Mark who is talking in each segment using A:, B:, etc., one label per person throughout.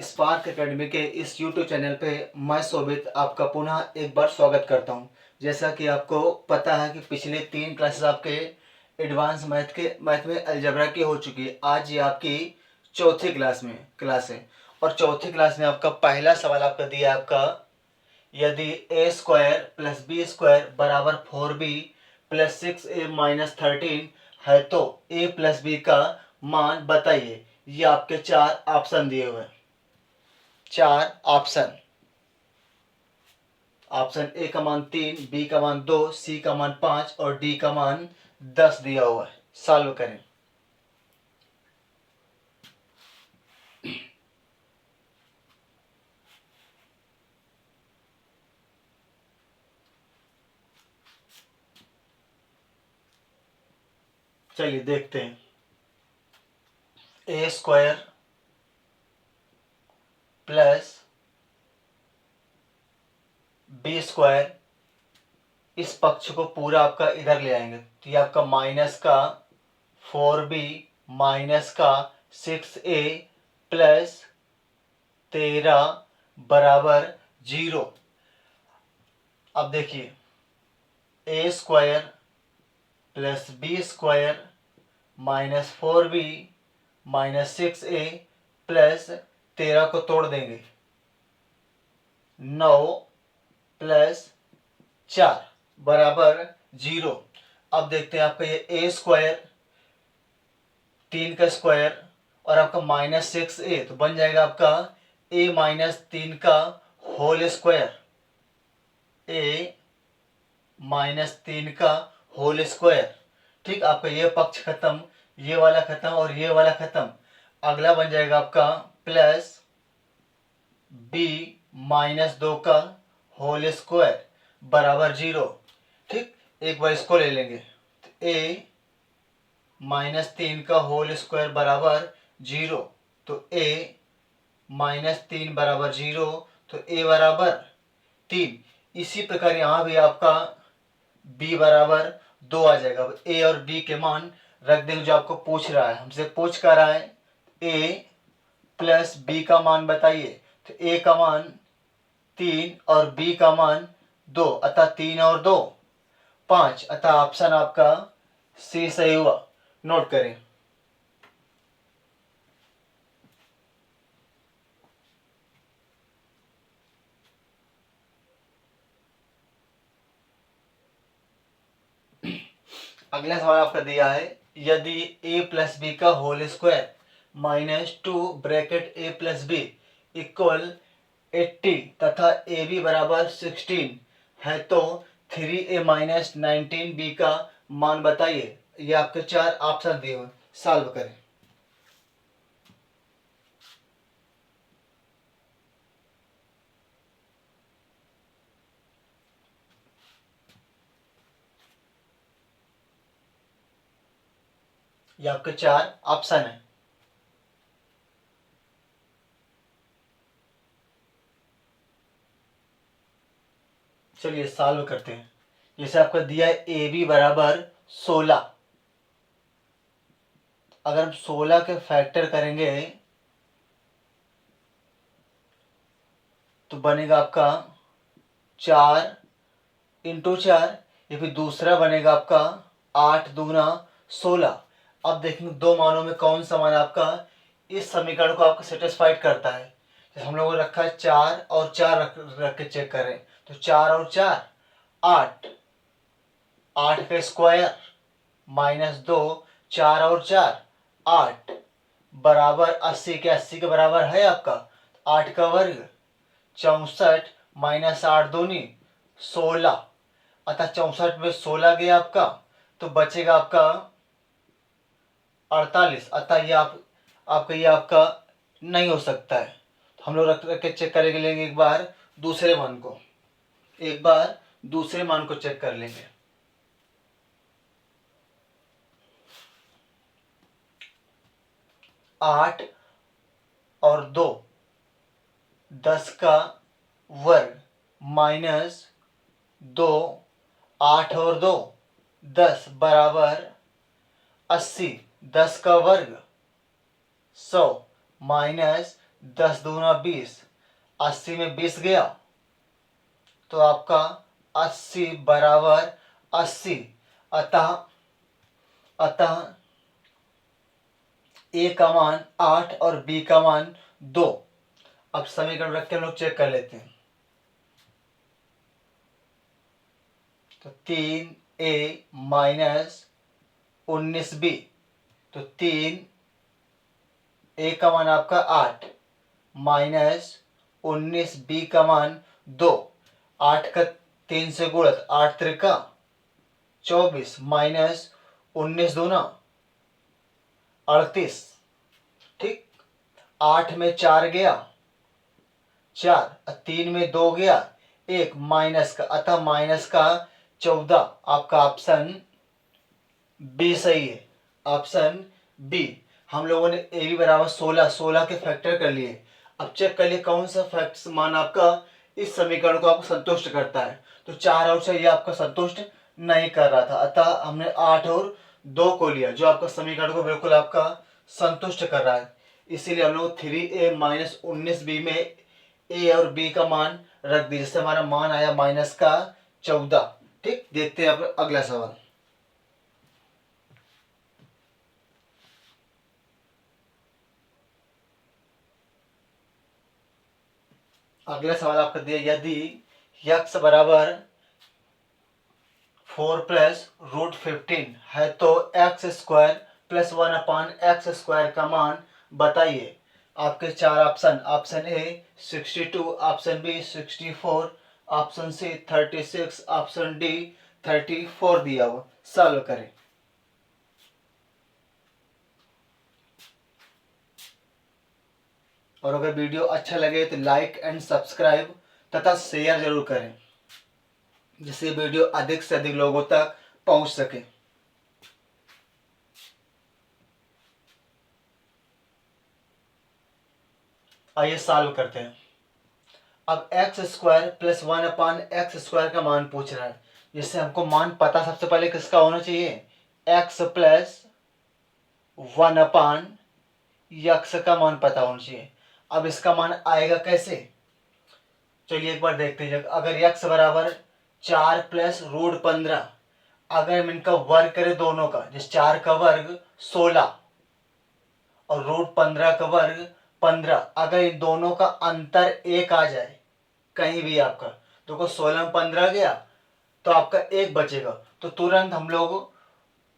A: Spark academy के इस YouTube channel पे मैं शोभित आपका पुनः एक बार स्वागत करता हूं। जैसा कि आपको पता है कि पिछले 3 क्लासेस आपके एडवांस मैथ में अलजेब्रा की हो चुकी है। आज ये आपकी चौथी क्लास है और चौथी क्लास में आपका पहला सवाल आपका दिया आपका, यदि ए स्क्वायर प्लस बी स्क्वायर बराबर 4b प्लस 6a माइनस 13 है तो a प्लस बी का मान बताइए। ये आपके 4 ऑप्शन दिए हुए हैं। 4 ऑप्शन ए का मान 3, बी का मान 2, सी का मान 5 और डी का मान 10 दिया हुआ है। सॉल्व करें। चलिए देखते हैं। ए स्क्वायर प्लस बी स्क्वायर, इस पक्ष को पूरा आपका इधर ले आएंगे तो ये आपका माइनस का 4b माइनस का 6a प्लस 13 बराबर 0। अब देखिए, a square plus B square minus 4b minus 6a plus 13 को तोड़ देंगे, 9 प्लस 4 बराबर 0। अब देखते हैं आपका ये ए स्क्वायर 3 का स्क्वायर और आपका माइनस 6a तो बन जाएगा आपका a माइनस 3 का होल स्क्वायर, a माइनस 3 का होल स्क्वायर। ठीक, आपका ये पक्ष खत्म, ये वाला खत्म और ये वाला खत्म। अगला बन जाएगा आपका प्लस b माइनस 2 का होल स्क्वायर बराबर 0। ठीक, एक बार इसको ले लेंगे तो a माइनस 3 का होल स्क्वायर बराबर 0, तो a माइनस 3 बराबर 0, तो a बराबर 3। इसी प्रकार यहाँ भी आपका b बराबर 2 आ जाएगा। a और b के मान रख देंगे जो आपको पूछ रहा है, हमसे पूछ कर रहा है a प्लस b का मान बताइए। तो a का मान 3 और b का मान 2, अतः 3 और 2 5, अतः ऑप्शन आपका सी सही हुआ। नोट करें। अगला सवाल आपका दिया है, यदि a प्लस बी का whole square minus 2 bracket a plus b equal 80 तथा ए बी बराबर 16 है तो 3a माइनस 19b का मान बताइए। ये आपके 4 ऑप्शन दिए हुए, सॉल्व करें। ये आपके 4 ऑप्शन है। चलिए सॉल्व करते हैं। जैसे आपका दिया है ए बी बराबर 16, अगर हम 16 के फैक्टर करेंगे तो बनेगा आपका 4 इंटू 4, या फिर दूसरा बनेगा आपका 8 दूना 16। अब देखेंगे दो मानों में कौन सा मान आपका इस समीकरण को आपको सेटिस्फाइड करता है। जैसे हम लोगों ने रखा है 4 और 4 रख के चेक करें तो 4 और 4 8, 8 का स्क्वायर माइनस 2, 4 और 4 8 बराबर 80 के 80 के बराबर है आपका 8 का वर्ग, 64 माइनस 8 दूनी 16, अतः 64 में 16 गया आपका तो बचेगा आपका 48। अतः ये आपका ये आपका नहीं हो सकता है। तो हम लोग रख के चेक करेंगे, लेंगे एक बार दूसरे मान को चेक कर लेंगे। आठ और 2 10 का वर्ग माइनस 2, 8 और 2 10 बराबर 80, 10 का वर्ग 100 माइनस 10 दूना 20, 80 में 20 गया तो आपका 80 बराबर 80। अतः अतः ए का मान 8 और बी का मान 2। अब समीकरण रख के हम लोग चेक कर लेते हैं। तो 3a माइनस 19b, तो 3a का मान आपका 8 माइनस 19b का मान 2। 8 का 3 से गुणत, 8 त्रिका 24 माइनस 19 दूना 38। ठीक, 8 में 4 गया 4, 3 में 2 गया 1, माइनस का, अतः माइनस का 14। आपका ऑप्शन बी सही है, ऑप्शन बी। हम लोगों ने ए बी बराबर 16, 16 के फैक्टर कर लिए। अब चेक कर लिए कौन सा फैक्ट मान आपका इस समीकरण को आपको संतुष्ट करता है। तो 4 और 6 ये आपका संतुष्ट नहीं कर रहा था, अतः हमने 8 और 2 को लिया जो आपका समीकरण को बिल्कुल आपका संतुष्ट कर रहा है। इसीलिए हम लोग 3a माइनस 19b में ए और बी का मान रख दिया, जिससे हमारा मान आया माइनस का 14। ठीक, देखते हैं अब अगला सवाल। अगला सवाल आपका दिया, यदि यक्स बराबर 4 प्लस रूट 15 है तो x square plus 1 upon x square का मान बताइए। आपके 4 option, option A 62, option B 64, option C 36, option D 34 दिया हुआ। सॉल्व करें। और अगर वीडियो अच्छा लगे तो लाइक एंड सब्सक्राइब तथा शेयर जरूर करें, जिससे वीडियो अधिक से अधिक लोगों तक पहुंच सके। आइए सॉल्व करते हैं। अब x square plus 1 upon x square का मान पूछ रहा है, जिससे हमको मान पता सबसे पहले किसका होना चाहिए, एक्स प्लस 1 अपान यक्स का मान पता होना चाहिए। अब इसका मान आएगा कैसे, चलिए एक बार देखते हैं। अगर यक्स बराबर 4 प्लस रूट 15, अगर हम इनका वर्ग करें दोनों का, जिस 4 का वर्ग 16 और रूट 15 का वर्ग 15, अगर इन दोनों का अंतर 1 आ जाए कहीं भी आपका, देखो 16 में 15 गया तो आपका 1 बचेगा, तो तुरंत हम लोग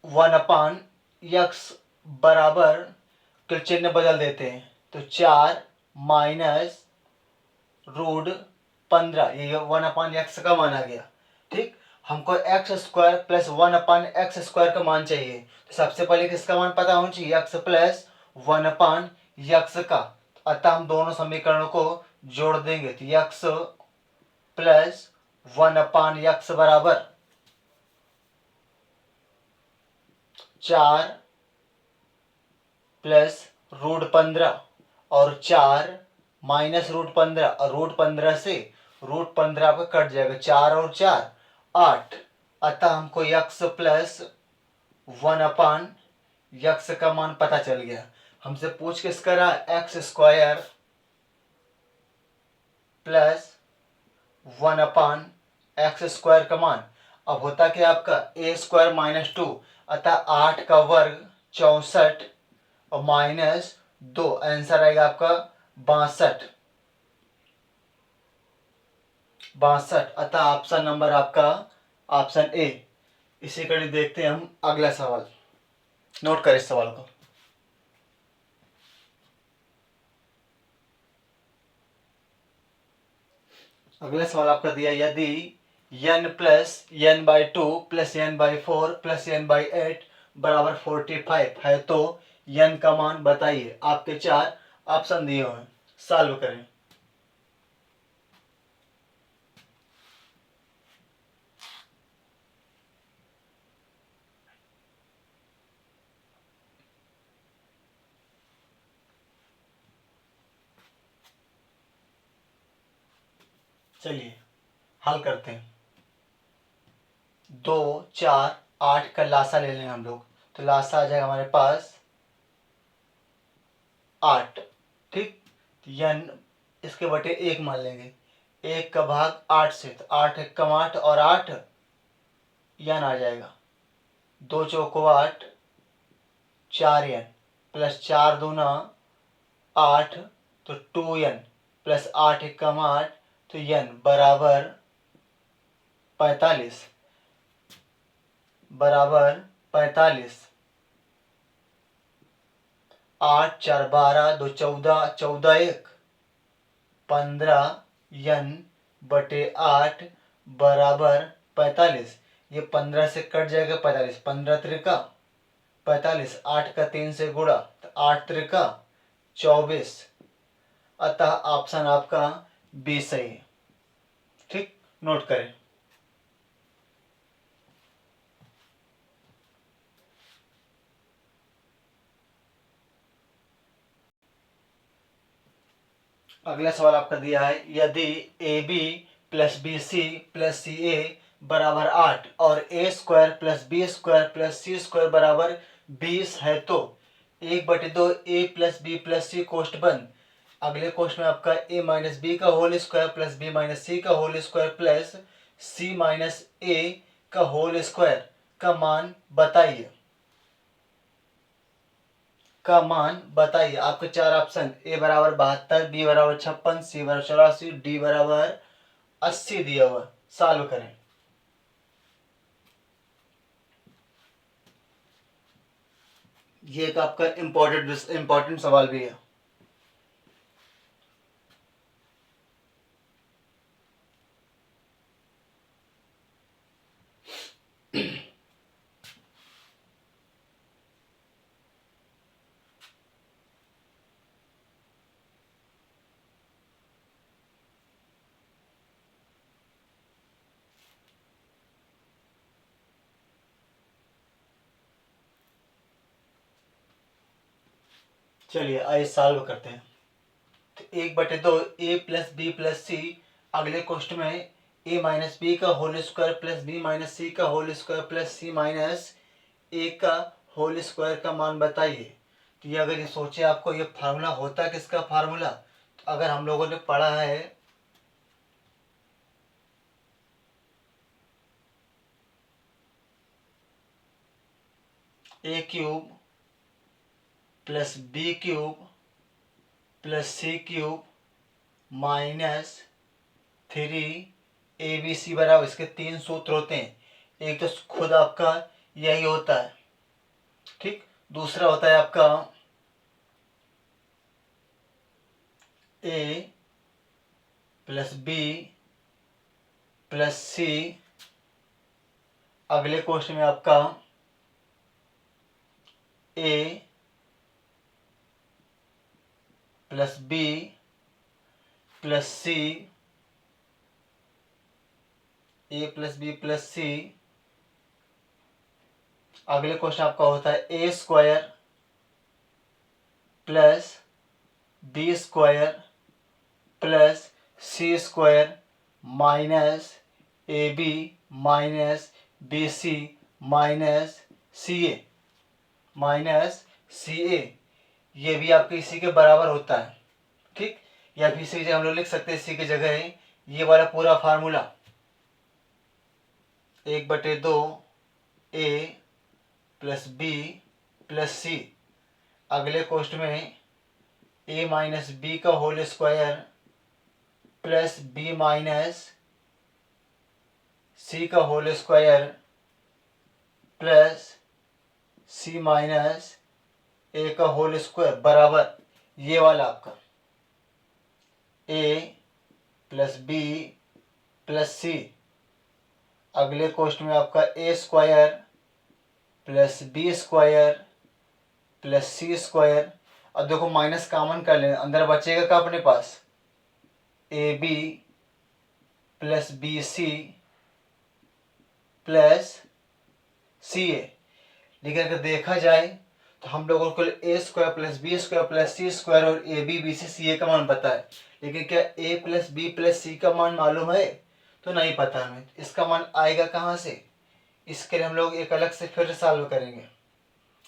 A: 1 अपान यक्स बराबर के चिन्ह बदल देते हैं। तो 4 माइनस रूट 15, ये 1 अपान एक्स का मान आ गया। ठीक, हमको x square plus 1 upon x square का मान चाहिए, तो सबसे पहले किसका मान पता होना चाहिए, एक्स प्लस 1 अपान यक्स का। अतः हम दोनों समीकरणों को जोड़ देंगे, तो यक्स प्लस 1 अपान यक्स बराबर 4 प्लस रूट 15 और 4 माइनस रूट 15, और रूट 15 से रूट 15 आपका कट जाएगा, 4 और 4 8। अतः हमको यक्स प्लस 1 अपान यक्स का मान पता चल गया। हमसे पूछ किस करा, x square plus 1 upon x square का मान। अब होता क्या आपका ए स्क्वायर माइनस 2, अतः 8 का वर्ग 64 और माइनस 2, आंसर आएगा आपका 62। अतः ऑप्शन नंबर आपका ऑप्शन ए। इसी कड़ी देखते हैं हम अगला सवाल, नोट करें इस सवाल को। अगला सवाल आपका दिया, यदि n plus n by 2 plus n by 4 plus n by 8 बराबर 45 है तो n का मान बताइए। आपके 4 ऑप्शन दिए हुए हैं, सॉल्व करें। चलिए हल करते हैं। 2 4 8 का लासा ले लेंगे हम लोग, तो लासा आ जाएगा हमारे पास 8। ठीक, यन इसके बटे 1 मान लेंगे। 1 का भाग 8 से, तो 8 एकम 8 और 8 यन आ जाएगा। 2 चौको 8, 4 यन प्लस 4 दूना 8, तो 2 यन प्लस 8 एकम 8, तो यन बराबर 45, बराबर 45। 8 4 12, 2 14, 14 1 15 यन बटे 8 बराबर 45। ये 15 से कट जाएगा 45, 15 त्रिका 45, 8 का 3 से गुणा, तो 8 त्रिका 24। अतः ऑप्शन आपका बी सही है। ठीक, नोट करें। अगला सवाल आपका दिया है, यदि A B plus B C plus C A बराबर 8 और A square plus B square plus C square बराबर 20 है, तो 1/2 A plus B plus C कोष्ट बंद। अगले कोष्ट में आपका ए माइनस बी का whole square plus B minus C का whole square plus C minus A का होल स्क्वायर का मान बताइए। आपके 4 ऑप्शन, ए बराबर 72, बी बराबर 56, सी बराबर 84, डी बराबर 80 दिया हुआ। सॉल्व करें। ये एक आपका इम्पोर्टेंट सवाल भी है। चलिए आइए सॉल्व करते हैं। तो 1/2 A plus B plus C, अगले क्वेश्चन में ए माइनस बी का whole square plus B minus C का whole square plus C minus A का होल स्क्वायर का मान बताइए। तो ये अगर ये सोचे आपको ये फार्मूला होता है किसका फार्मूला, तो अगर हम लोगों ने पढ़ा है A cube plus B cube plus C cube minus 3 ABC बराबर, इसके 3 सूत्र होते हैं। एक तो खुद आपका यही होता है, ठीक। दूसरा होता है आपका A plus B plus C, अगले क्वेश्चन में आपका A plus B plus C, A plus B plus C, अगले क्वेश्चन आपका होता है A square plus B square plus C square minus A B minus B C minus C A minus C A. ये भी आपके इसी के बराबर होता है, ठीक। या फिर इसी की जगह हम लोग लिख सकते हैं, इसी की जगह है ये वाला पूरा formula 1/2 A plus B plus C, अगले क्वेश्चन में ए माइनस बी का whole square plus B minus C का whole square plus C minus A का होल स्क्वायर बराबर ये वाला आपका A plus B plus C, अगले क्वेश्चन में आपका A square plus B square plus C square. अब देखो माइनस कॉमन कर लें, अंदर बचेगा क्या अपने पास, A B plus B C plus C A. लेकिन अगर देखा जाए तो हम लोगों को A square plus B square plus C square और A B B C C A का मान पता है, लेकिन क्या ए प्लस बी प्लस सी का मान मालूम है, तो नहीं पता हमें। इसका मान आएगा कहाँ से, इसके लिए हम लोग एक अलग से फिर सॉल्व करेंगे।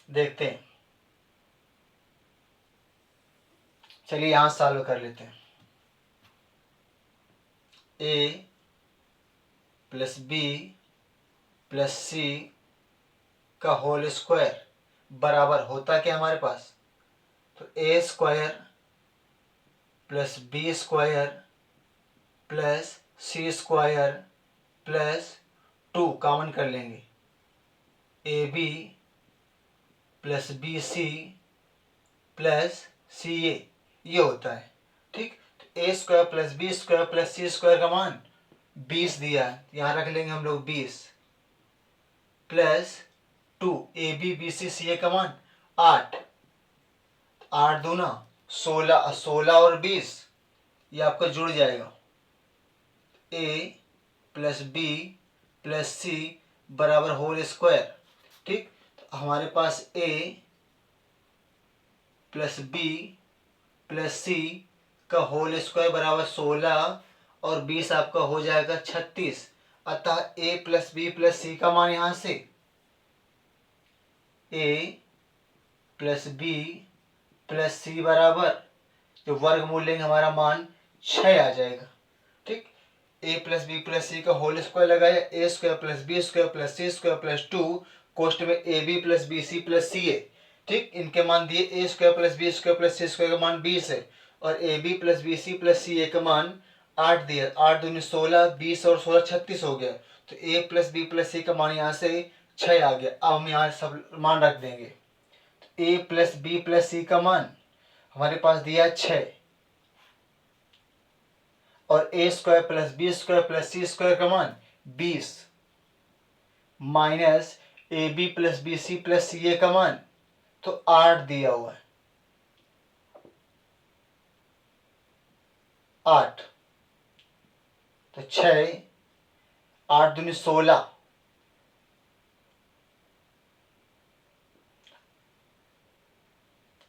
A: देखते हैं चलिए यहाँ सॉल्व कर लेते हैं। A plus B plus C का होल स्क्वायर बराबर होता क्या हमारे पास, तो A square plus B square plus C square plus 2 common कर लेंगे, A B plus B C plus C A, ये होता है। ठीक, तो A square plus B square plus C square का मान 20 दिया है, यहाँ रख लेंगे हम लोग 20 plus 2 A B B C C A का मान 8, 8 दूना 16, 16 और 20 ये आपका जुड़ जाएगा, ए प्लस बी प्लस सी बराबर होल स्क्वायर। ठीक, तो हमारे पास ए प्लस बी प्लस सी का होल स्क्वायर बराबर 16 और 20 आपका हो जाएगा 36। अतः ए प्लस बी प्लस सी का मान यहाँ से ए प्लस बी प्लस सी बराबर जो वर्गमूल लेंगे हमारा मान 6 आ जाएगा। ठीक, A plus B plus C का होल स्क्वायर लगाया, A square plus B square plus C square plus 2 कोष्ट में A B plus B C plus C A. ठीक, इनके मान दिए, A square plus B square plus C square का मान 20 है और A B plus B C plus C A का मान 8 दिया, 8 दूनी 16, 20 और 16 36 हो गया, तो ए प्लस बी प्लस सी का मान यहाँ से 6 आ गया। अब हम यहाँ सब मान रख देंगे, A plus B plus C का मान हमारे पास दिया 6 और A square plus B square plus C square का मान 20 minus A B plus B C plus C A का मान तो 8 दिया हुआ है, 8 तो 6, 8 दूनी 16,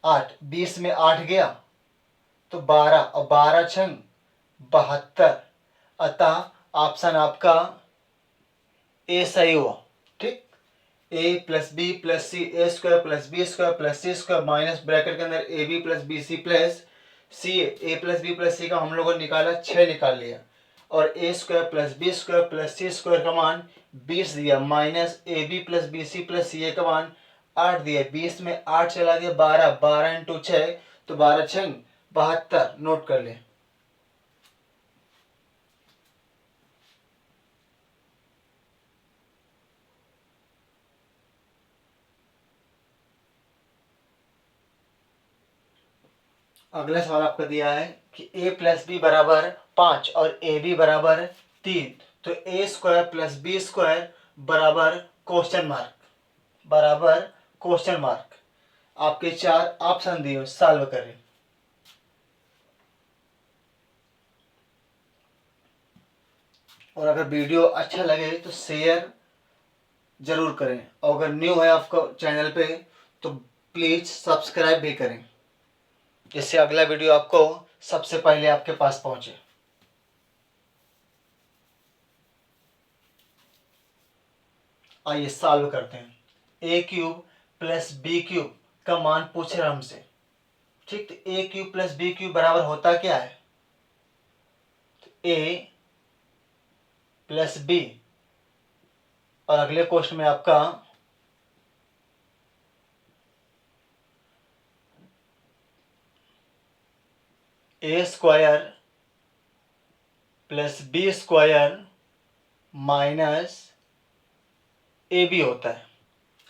A: 8, 20 में 8 गया तो 12 और 12 छंग 72। अतः ऑप्शन आपका ए सही हुआ। ठीक, A plus B plus C, A square plus B square plus C square minus bracket के अंदर A B plus B C plus C A plus B plus C का हम लोगों ने निकाला 6 निकाल लिया और A square plus B square plus C square का मान 20 दिया minus A B plus B C plus C A का मान 8 दिया, 20 में 8 चला गया 12, 12 इंटू 6 तो 12 छंग 72, नोट कर ले। अगला सवाल आपका दिया है कि ए प्लस बी बराबर 5 और ए बी बराबर 3, तो A square plus B square बराबर क्वेश्चन मार्क, बराबर क्वेश्चन मार्क। आपके 4 ऑप्शन दिए, सॉल्व करें। और अगर वीडियो अच्छा लगे तो शेयर जरूर करें और अगर न्यू है आपको चैनल पे तो प्लीज सब्सक्राइब भी करें, जिससे अगला वीडियो आपको सबसे पहले आपके पास पहुंचे। आइए सॉल्व करते हैं। A cube plus B cube का मान पूछ रहा हमसे। ठीक, तो ए क्यूब प्लस बी क्यूब बराबर होता क्या है, तो ए प्लस बी और अगले क्वेश्चन में आपका A square plus B square minus A B होता है।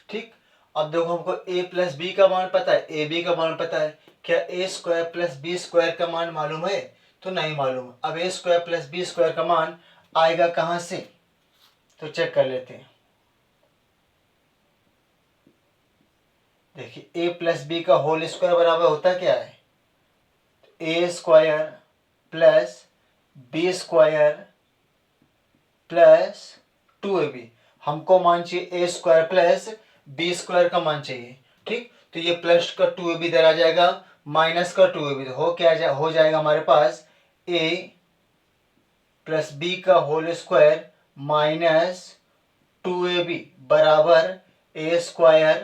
A: ठीक, अब देखो हमको ए प्लस बी का मान पता है, ए बी का मान पता है, क्या ए स्क्वायर प्लस बी स्क्वायर का मान मालूम है, तो नहीं मालूम। अब a square plus B square का मान आएगा कहाँ से, तो चेक कर लेते हैं। देखिए ए प्लस बी का होल स्क्वायर बराबर होता क्या है, A square plus B square plus 2ab। हमको मान चाहिए A square plus B square का मान चाहिए। ठीक, तो ये प्लस का 2ab इधर आ जाएगा, माइनस का 2ab हो जाएगा हमारे पास ए प्लस बी का होल स्क्वायर माइनस 2ab बराबर ए स्क्वायर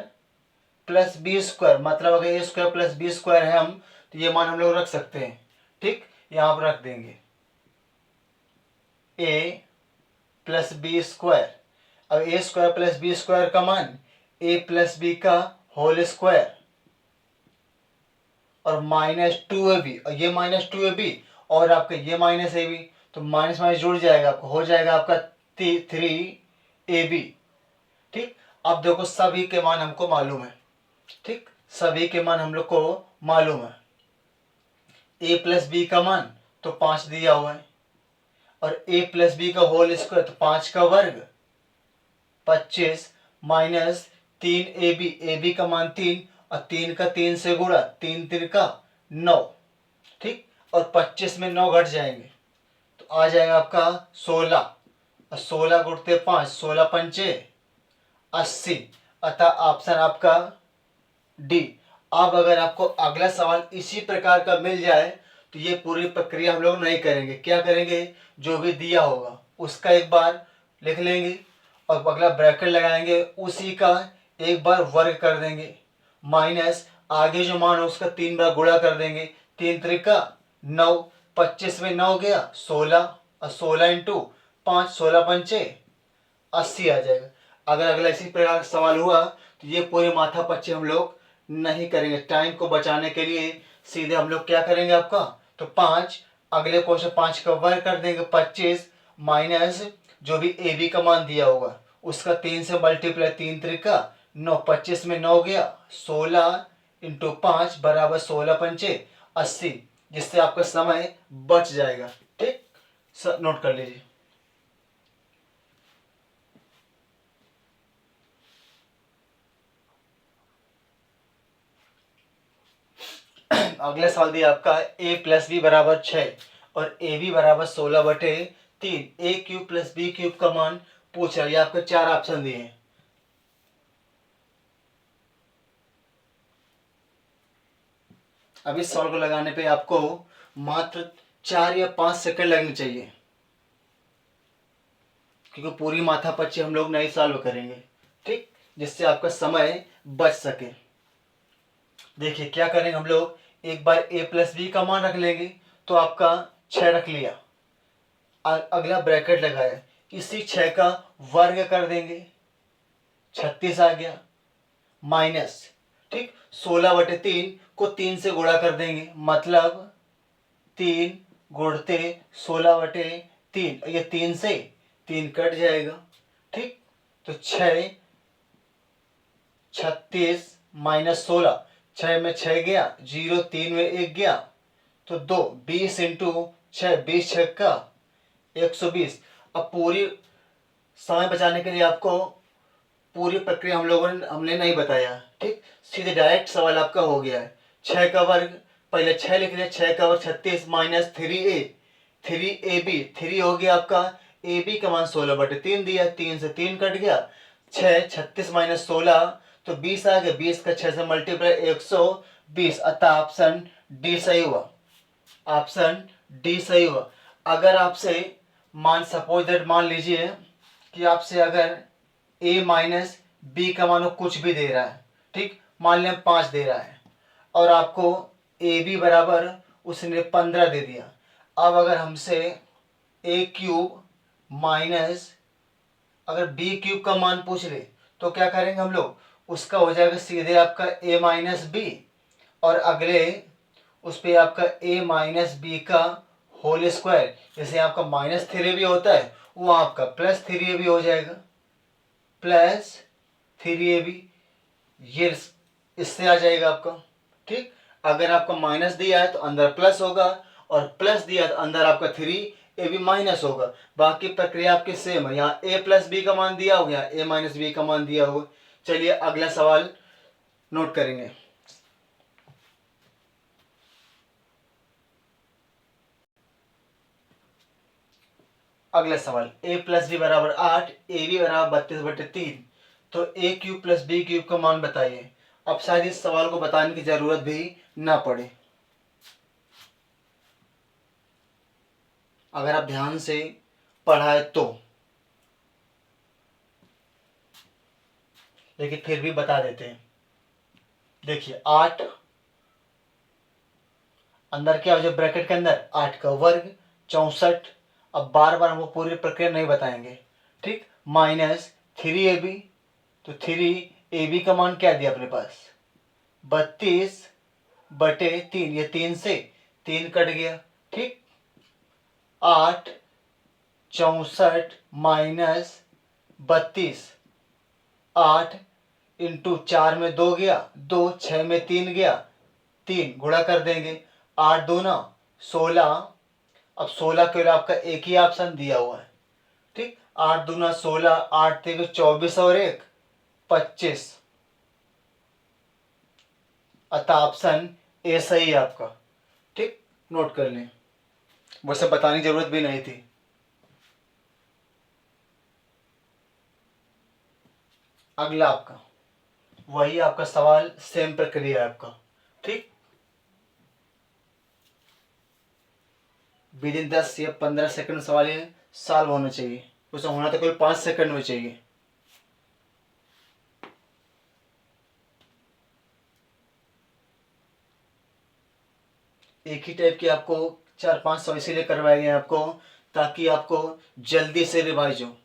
A: प्लस बी स्क्वायर। मतलब अगर ए स्क्वायर प्लस बी स्क्वायर है हम तो ये मान हम लोग रख सकते हैं। ठीक, यहाँ पर रख देंगे ए प्लस बी स्क्वायर। अब a square plus B square का मान ए प्लस बी का होल स्क्वायर और -2ab, और ये -2ab और आपका ये -ab, तो माइनस माइनस जुड़ जाएगा, आपको हो जाएगा आपका 3ab। ठीक, अब देखो सभी के मान हमको मालूम है। ठीक, सभी के मान हम लोग को मालूम है। ए प्लस बी का मान तो 5 दिया हुआ है, और ए प्लस बी का होल स्क्वायर तो 5 का वर्ग 25 माइनस 3ab, ए बी का मान 3 और 3 का 3 से गुणा, 3 3 का 9। ठीक, और 25 में 9 घट जाएंगे तो आ जाएगा आपका 16, और 16 गुणते 5, 16 पंचे 80। अतः ऑप्शन आपका डी। अब अगर आपको अगला सवाल इसी प्रकार का मिल जाए तो ये पूरी प्रक्रिया हम लोग नहीं करेंगे। क्या करेंगे, जो भी दिया होगा उसका एक बार लिख लेंगे और अगला ब्रैकेट लगाएंगे, उसी का एक बार वर्ग कर देंगे, माइनस आगे जो मान हो उसका 3 बार गुणा कर देंगे, 3 त्रिका 9, 25 में 9 गया 16, और 16 इंटू 5, 16 पंचे 80 आ जाएगा। अगर अगला इसी प्रकार का सवाल हुआ तो ये पूरे माथा पच्चे हम लोग नहीं करेंगे। टाइम को बचाने के लिए सीधे हम लोग क्या करेंगे आपका, तो 5 अगले क्वेश्चन 5 का वर्ग कर देंगे, 25 माइनस जो भी ए बी का मान दिया होगा उसका 3 से मल्टीप्लाई, 3 त्रिका 9, 25 में 9 गया 16 इंटू 5 बराबर 16 पंचे 80, जिससे आपका समय बच जाएगा। ठीक, नोट कर लीजिए। अगला सवाल दिया आपका a प्लस बी बराबर 6 और ए बी बराबर 16/3, ए क्यूब प्लस बी क्यूब का मान पूछा। ये आपको 4 ऑप्शन दिए हैं। अब इस सवाल को लगाने पे आपको मात्र 4 या 5 सेकंड लगने चाहिए, क्योंकि पूरी माथा पच्ची हम लोग नहीं सॉल्व करेंगे। ठीक, जिससे आपका समय बच सके। देखिए क्या करेंगे हम लोग, एक बार a प्लस बी का मान रख लेंगे तो आपका 6 रख लिया, अगला ब्रैकेट लगाया, इसी 6 का वर्ग कर देंगे, 36 आ गया, माइनस, ठीक, 16/3 को 3 से गुणा कर देंगे, मतलब 3 गुणते 16/3, ये 3 से 3 कट जाएगा। ठीक, तो 6 36 माइनस 16, 6 में 6 गया 0, 3 में 1 गया तो 2, 20 इंटू 6, 20 6 का 120। अब पूरी समय बचाने के लिए आपको पूरी प्रक्रिया हमने नहीं बताया। ठीक, सीधे डायरेक्ट सवाल आपका हो गया है। 6 का वर्ग, पहले 6 लिख लिया, 6 का वर्ग 36 माइनस 3a, 3ab, 3 हो गया आपका, ए बी का मान 16/3 दिया, 3 से 3 कट गया, 6 36 माइनस 16 तो 20 आ गया, 20 का 6 से मल्टीप्लाई 120, अतः ऑप्शन डी सही हुआ। ऑप्शन डी सही हुआ। अगर आपसे सपोज दैट मान लीजिए कि आपसे अगर a माइनस बी का मानो कुछ भी दे रहा है, ठीक, मान लिया 5 दे रहा है और आपको ए बी बराबर उसने 15 दे दिया। अब अगर हमसे a क्यूब माइनस अगर बी क्यूब का मान पूछ ले तो क्या करेंगे हम लोग, उसका हो जाएगा सीधे आपका a माइनस बी, और अगले उस पर आपका a माइनस बी का होल स्क्वायर, जैसे आपका -3 भी होता है वो आपका +3 भी हो जाएगा, +3ab, ये इससे आ जाएगा आपका। ठीक, अगर आपका माइनस दिया है तो अंदर प्लस होगा, और प्लस दिया तो अंदर आपका 3ab माइनस होगा। बाकी प्रक्रिया आपकी सेम है, यहाँ a प्लस बी का मान दिया होगा, a माइनस बी का मान दिया होगा। चलिए अगला सवाल नोट करेंगे। अगला सवाल, a प्लस बी बराबर 8, ए बी बराबर 32/3, तो a cube plus B cube का मान बताइए। अब शायद इस सवाल को बताने की जरूरत भी ना पड़े, अगर आप ध्यान से पढ़ा है तो, लेकिन फिर भी बता देते हैं। देखिए 8 अंदर क्या हो जाए ब्रैकेट के अंदर 8 का वर्ग 64। अब बार बार हमको पूरी प्रक्रिया नहीं बताएंगे, ठीक। माइनस 3ab, तो 3ab का मान क्या दिया अपने पास 32/3, ये 3 से 3 कट गया, ठीक। 8 64 माइनस 32, 8 इंटू 4 में 2 गया, 2 6 में 3 गया, 3 गुणा कर देंगे, 8 दूना 16। अब 16 के लिए आपका एक ही ऑप्शन दिया हुआ है, ठीक। 8 दूना 16, 8 3 24 और 1 25। अतः ऑप्शन ए सही है आपका, ठीक। नोट कर लें, वैसे बताने की जरूरत भी नहीं थी। अगला आपका वही आपका सवाल, सेम प्रक्रिया है आपका, ठीक। विदिन 10 या 15 सेकंड सवाल ये सॉल्व होना चाहिए, उसे होना तो कोई 5 सेकंड में चाहिए। एक ही टाइप के आपको 4-5 सवाल इसीलिए करवाए गए आपको, ताकि आपको जल्दी से रिवाइज हो।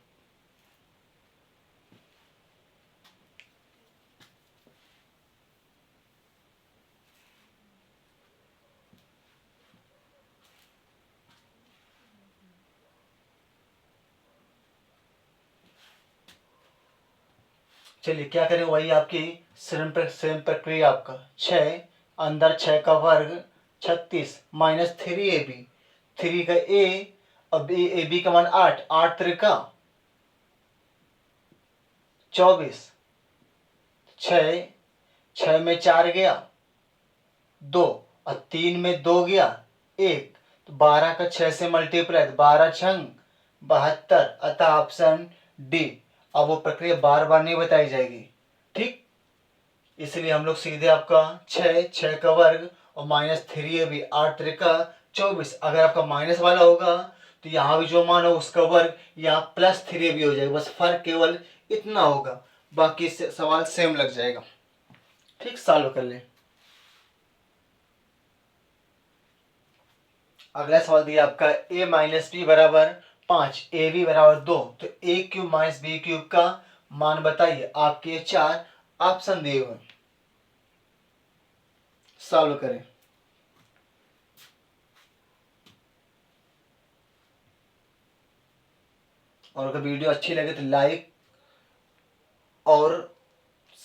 A: चलिए क्या करें, वही आपकी सेम प्रक्रिया आपका 6 अंदर 6 का वर्ग 36 माइनस 3ab, 3 का ए, अब ए बी का मान 8, 8 त्रिका 24, 6 6 में 4 गया 2, और 3 में 2 गया 1, तो 12 का 6 से मल्टीप्लाई, 12 छंग 72। अतः ऑप्शन डी। अब वो प्रक्रिया बार बार नहीं बताई जाएगी, ठीक। इसलिए हम लोग सीधे आपका 6 का वर्ग और माइनस 3ab, 8 त्रिका 24। अगर आपका माइनस वाला होगा तो यहाँ भी जो मान हो उसका वर्ग, यहाँ प्लस 3ab हो जाएगा, बस फर्क केवल इतना होगा, बाकी सवाल सेम लग जाएगा, ठीक। सॉल्व कर ले। अगला सवाल दिया आपका a माइनस बी बराबर 5, ए बी बराबर 2, तो ए क्यूब माइनस बी क्यूब का मान बताइए। आपके 4 ऑप्शन दिए हुए, सॉल्व करें। और अगर वीडियो अच्छी लगे तो लाइक और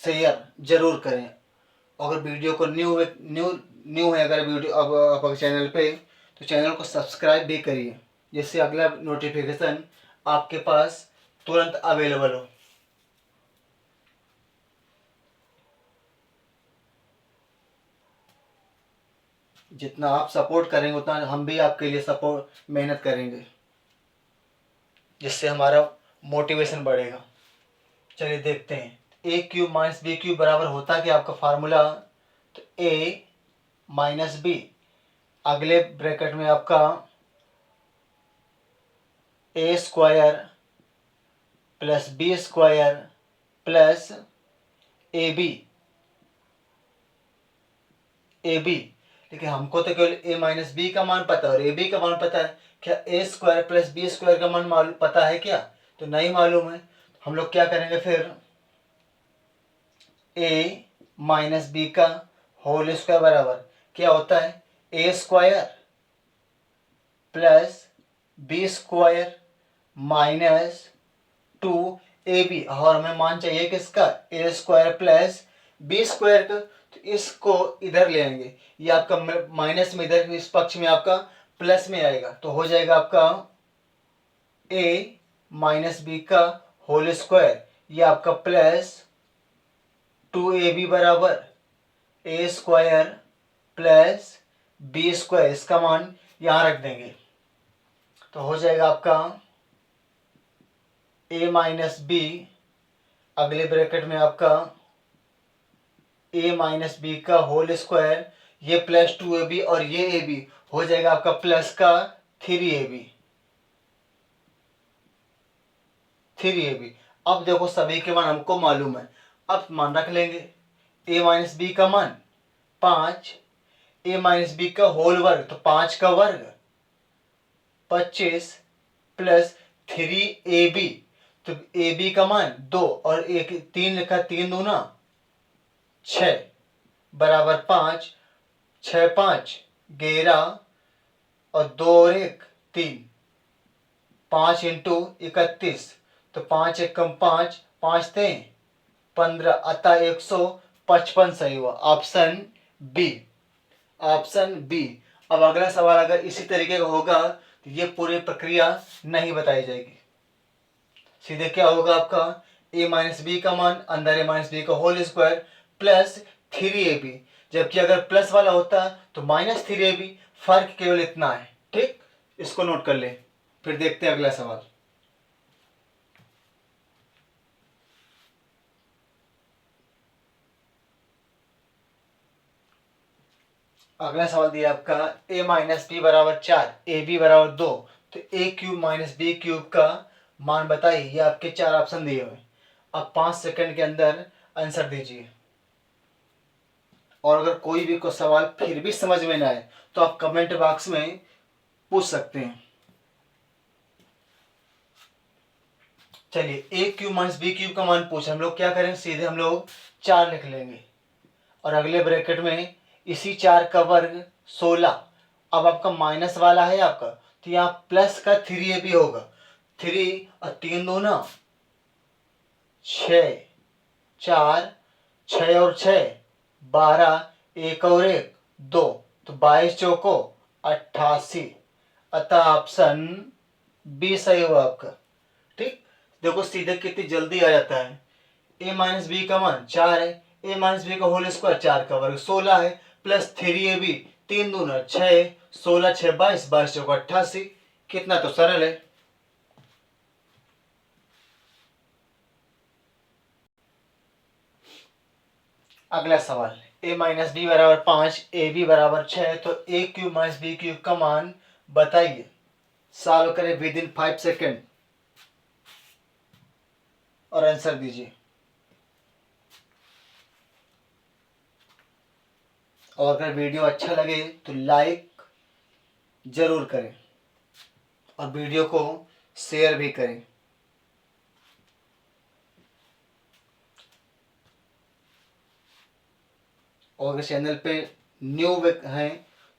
A: शेयर जरूर करें। अगर वीडियो को न्यू है अगर वीडियो अब अगर चैनल पे, तो चैनल को सब्सक्राइब भी करिए, जिससे अगला नोटिफिकेशन आपके पास तुरंत अवेलेबल हो। जितना आप सपोर्ट करेंगे उतना हम भी आपके लिए सपोर्ट मेहनत करेंगे, जिससे हमारा मोटिवेशन बढ़ेगा। चलिए देखते हैं, A cube minus B cube बराबर होता क्या आपका फार्मूला, तो ए माइनस बी, अगले ब्रैकेट में आपका A square plus B square plus A B, लेकिन हमको तो केवल ए माइनस बी का मान पता है और ए बी का मान पता है। क्या ए स्क्वायर प्लस बी स्क्वायर का मान मालूम पता है क्या, तो नहीं मालूम है। हम लोग क्या करेंगे फिर, ए माइनस बी का होल स्क्वायर बराबर क्या होता है, A square plus B square minus 2ab, और हमें मान चाहिए किसका, A square plus B square का, तो इसको इधर ले आएंगे, ये आपका माइनस में इधर इस पक्ष में आपका प्लस में आएगा, तो हो जाएगा आपका ए माइनस बी का होल स्क्वायर, ये आपका प्लस 2ab बराबर ए स्क्वायर प्लस बी स्क्वायर, इसका मान यहाँ रख देंगे, तो हो जाएगा आपका ए माइनस बी, अगले ब्रैकेट में आपका ए माइनस बी का होल स्क्वायर, ये प्लस 2ab और ये ab हो जाएगा आपका प्लस का 3ab। अब देखो सभी के मान हमको मालूम है, अब मान रख लेंगे। ए माइनस बी का मान 5, ए माइनस बी का होल वर्ग, तो 5 का वर्ग 25 प्लस 3ab, तो ए बी का मान 2 और एक 3 लिखा, 3 दूना 6 बराबर 5, 6 5 11 और 2 और 1 3, 5 इंटू 31, तो 5 एक कम 5, 5 थे 15, अतः 155 सही हुआ। Option B, option B. अब अगला सवाल अगर इसी तरीके का होगा तो ये पूरी प्रक्रिया नहीं बताई जाएगी, सीधे क्या होगा आपका ए माइनस बी का मान अंदर ए माइनस बी का होल स्क्वायर प्लस 3ab, जबकि अगर प्लस वाला होता तो माइनस 3ab, फर्क केवल इतना है। ठीक, इसको नोट कर ले। फिर देखते हैं अगला सवाल। अगला सवाल दिया आपका a माइनस बी बराबर 4, ए बी बराबर 2, तो a cube minus B cube का मान बताइए। ये आपके 4 ऑप्शन दिए हुए, अब 5 सेकंड के अंदर आंसर दीजिए। और अगर कोई भी को सवाल फिर भी समझ में ना आए तो आप कमेंट बॉक्स में पूछ सकते हैं। चलिए, ए क्यूब माइनस बी क्यूब का मान पूछे, हम लोग क्या करें, सीधे हम लोग 4 लिख लेंगे और अगले ब्रैकेट में इसी 4 का वर्ग 16। अब आपका माइनस वाला है आपका, तो यहाँ प्लस का 3ab होगा, 3 और 3 दो ना 6, 4 6 और 6 12, 1 और 1 2, तो 22 चौको 88, अतः ऑप्शन बी सही हुआ आपका। ठीक, देखो सीधे कितनी जल्दी आ जाता है। ए माइनस बी का मान 4 है, ए माइनस बी का होल स्क्वायर 4 का वर्ग 16 है, प्लस 3ab, 3 दूना 6, 16 6 22, 22 चौको 88, कितना तो सरल है। अगला सवाल, ए माइनस बी बराबर 5, ए बी बराबर 6, तो ए क्यूब माइनस बी क्यूब का मान बताइए। सॉल्व करें विद इन 5 सेकेंड और आंसर दीजिए। और अगर वीडियो अच्छा लगे तो लाइक जरूर करें और वीडियो को शेयर भी करें। और अगर चैनल पे न्यू हैं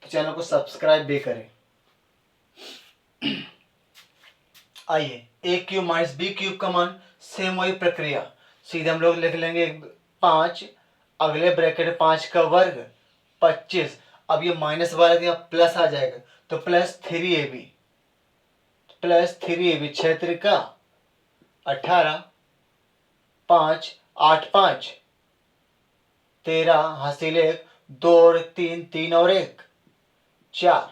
A: तो चैनल को सब्सक्राइब भी करें। आइए, ए क्यूब माइनस बी क्यूब का मान सेम वही प्रक्रिया, सीधे हम लोग लिख लेंगे 5, अगले ब्रैकेट 5 का वर्ग 25। अब ये माइनस वाला यहाँ प्लस आ जाएगा, तो plus 3ab, plus 3ab 6 Trika 18, 5 8 5 13, हासिल 1 2 और 3 3 और 1 4,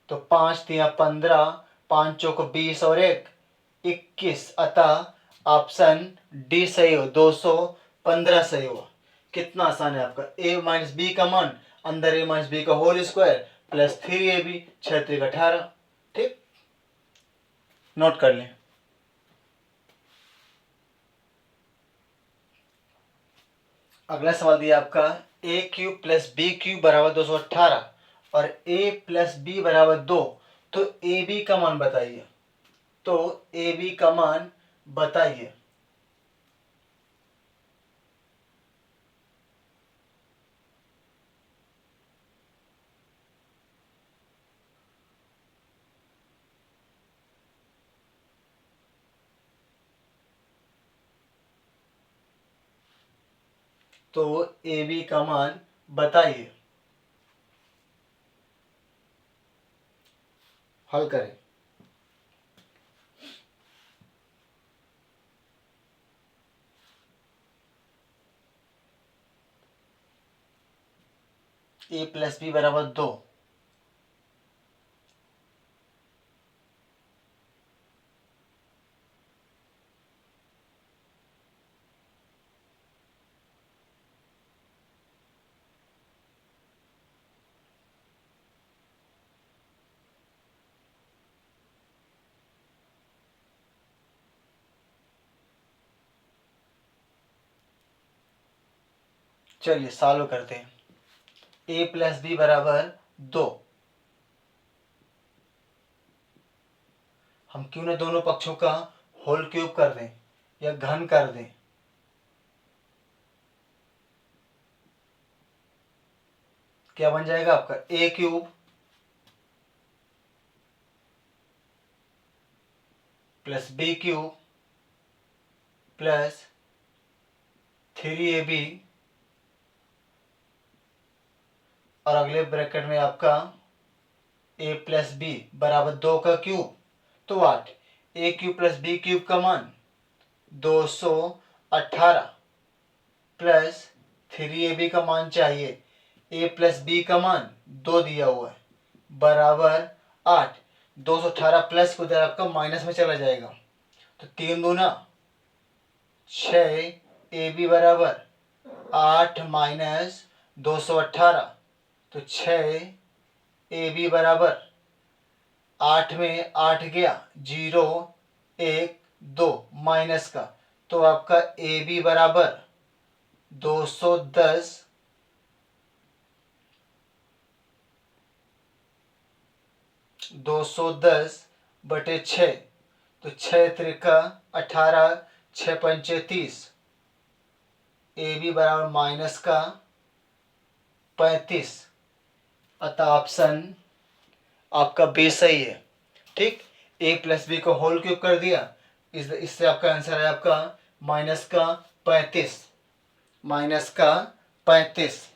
A: तो 5 3 15, 5 चौको 20 और 1 21, अतः ऑप्शन डी सही हो, 215 सही हुआ। कितना आसान है आपका। ए माइनस बी का मान अंदर ए माइनस बी का होल स्क्वायर प्लस 3ab, 6 3 18। ठीक, नोट कर लें। अगला सवाल दिया आपका A cube plus B cube बराबर 218 और ए प्लस बी बराबर 2, तो ए बी का मान बताइए। तो ए बी का मान बताइए। तो ए बी का मान बताइए, हल करें। ए प्लस बी बराबर 2, चलिए सॉल्व करते हैं। ए प्लस बी बराबर 2। हम क्यों ना दोनों पक्षों का होल क्यूब कर दें या घन कर दें। क्या बन जाएगा आपका A cube plus B cube plus 3ab और अगले ब्रैकेट में आपका ए प्लस बी बराबर 2 का क्यूब। तो 8 ए क्यूब प्लस बी क्यूब का मान 218 प्लस 3ab का मान चाहिए, ए प्लस बी का मान 2 दिया हुआ है बराबर 8। 218 प्लस को उधर आपका माइनस में चला जाएगा तो 3 दूना 6, ए बी बराबर 8 माइनस 218 तो 6, ए बी बराबर 8 में 8 गया 0 1 2 माइनस का, तो आपका ए बी बराबर 210 बटे 6 तो 6 त्रिका 18 6 पंचे 30 ए बी बराबर माइनस का 35। अतः ऑप्शन आपका बी सही है। ठीक, ए प्लस बी को होल क्यूब कर दिया, इससे आपका आंसर है आपका माइनस का 35। माइनस का 35।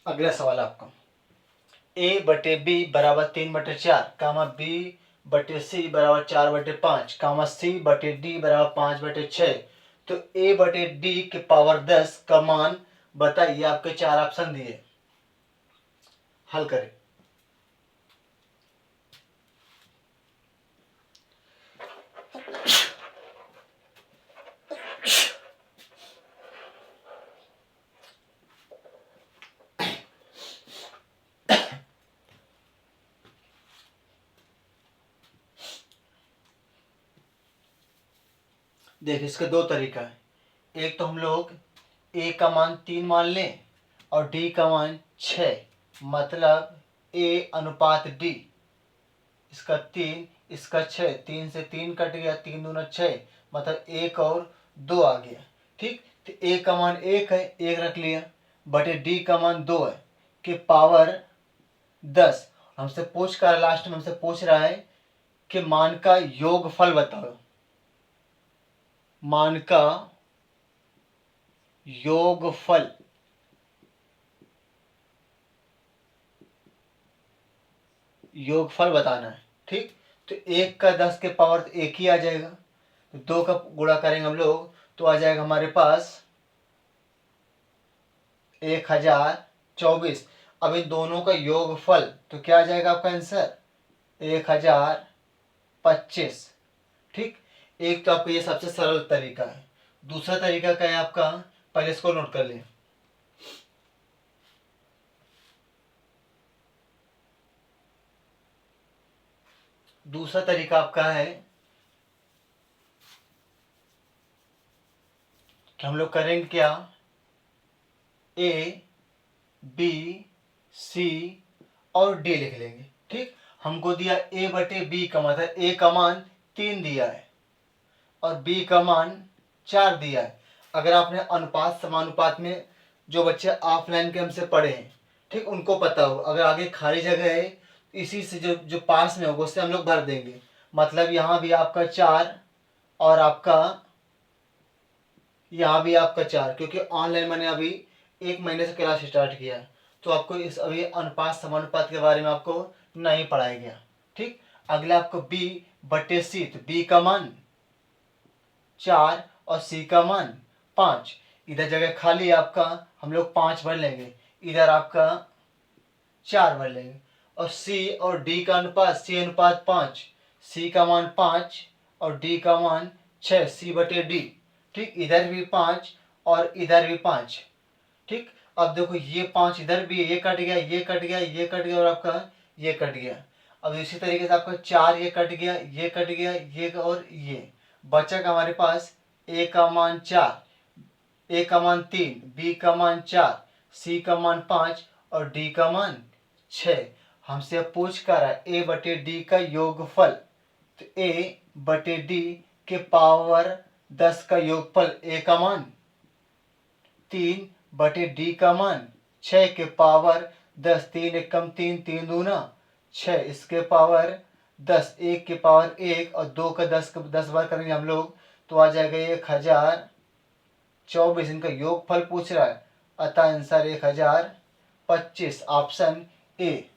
A: अगला सवाल आपका ए बटे बी बराबर 3/4 कामा बी बटे सी बराबर 4/5 कामा सी बटे डी बराबर 5/6। तो ए बटे डी के पावर 10 का मान बताइए। आपके 4 ऑप्शन दिए, हल करें। देखिए इसका 2 तरीका है। एक तो हम लोग ए का मान 3 मान लें और डी का मान 6, मतलब ए अनुपात डी, इसका 3 इसका 6, 3 से 3 कट गया, 3 दूना 6, मतलब 1 और 2 आ गया। ठीक, तो ए का मान 1 है, 1 रख लिया, बटे डी का मान 2 है कि पावर 10। हमसे पूछ कर लास्ट में हमसे पूछ रहा है कि मान का योगफल बताओ। मान का योगफल, योगफल बताना है। ठीक, तो 1 का 10 के पावर तो 1 ही आ जाएगा, तो 2 का गुणा करेंगे हम लोग तो आ जाएगा हमारे पास 1024। अब इन दोनों का योगफल तो क्या आ जाएगा आपका आंसर 1025। ठीक, एक तो आपका ये सबसे सरल तरीका है। दूसरा तरीका क्या है आपका, पहले इसको नोट कर लें। दूसरा तरीका आपका है कि हम लोग करेंगे क्या, ए बी सी और डी लिख लेंगे। ठीक, हमको दिया ए बटे बी का मतलब ए का मान 3 दिया है और बी का मान 4 दिया है। अगर आपने अनुपात समानुपात में जो बच्चे ऑफलाइन के हमसे पढ़े हैं, ठीक, उनको पता हो, अगर आगे खाली जगह है इसी से जो जो पास में होगा उससे हम लोग भर देंगे। मतलब यहाँ भी आपका 4 और आपका यहाँ भी आपका 4, क्योंकि ऑनलाइन मैंने अभी 1 महीने से क्लास स्टार्ट किया है, तो आपको इस अभी अनुपात समानुपात के बारे में आपको नहीं पढ़ाया गया। ठीक, अगला आपको बी बटे सी, तो बी का मान 4 और सी का मान 5। इधर जगह खाली आपका हम लोग 5 भर लेंगे, इधर आपका 4 भर लेंगे। और सी और डी का अनुपात सी अनुपात 5, सी का मान 5 और डी का मान 6, सी बटे डी। ठीक, इधर भी 5 और इधर भी 5। ठीक, अब देखो ये 5 इधर भी है, ये कट गया, ये कट गया, ये कट गया और आपका ये कट गया। अब इसी तरीके से आपका 4 ये कट गया, ये कट गया, ये और ये बचा का हमारे पास ए का मान 4, ए का मान 3, बी का मान 4, सी का मान 5 और डी का मान 6। हमसे अब पूछ कर रहा है ए बटे डी का योगफल। तो ए बटे डी के पावर 10 का योगफल, ए का मान 3 बटे डी का मान 6 के पावर 10, 3 एकम 3, 3 दूना 6, इसके पावर 10, 1 के पावर 1 और 2 का 10 बार करेंगे हम लोग तो आ जाएगा 1024। इनका योगफल पूछ रहा है, अतः आंसर 1025, ऑप्शन ए।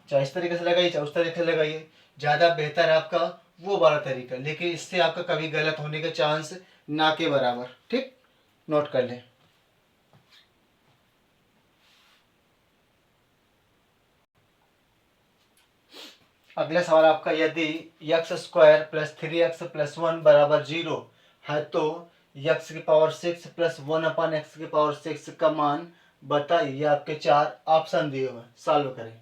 A: चाहे इस तरीके से लगाइए चाहे उस तरीके से लगाइए, ज़्यादा बेहतर है आपका वो वाला तरीका, लेकिन इससे आपका कभी गलत होने के चांस ना के बराबर। ठीक, नोट कर लें। अगला सवाल आपका, यदि x square plus 3x plus 1 बराबर 0 है तो एक्स की पावर 6 प्लस 1 अपन एक्स की पावर 6 का मान बताइए। आपके 4 ऑप्शन दिए हुए, सॉल्व करें।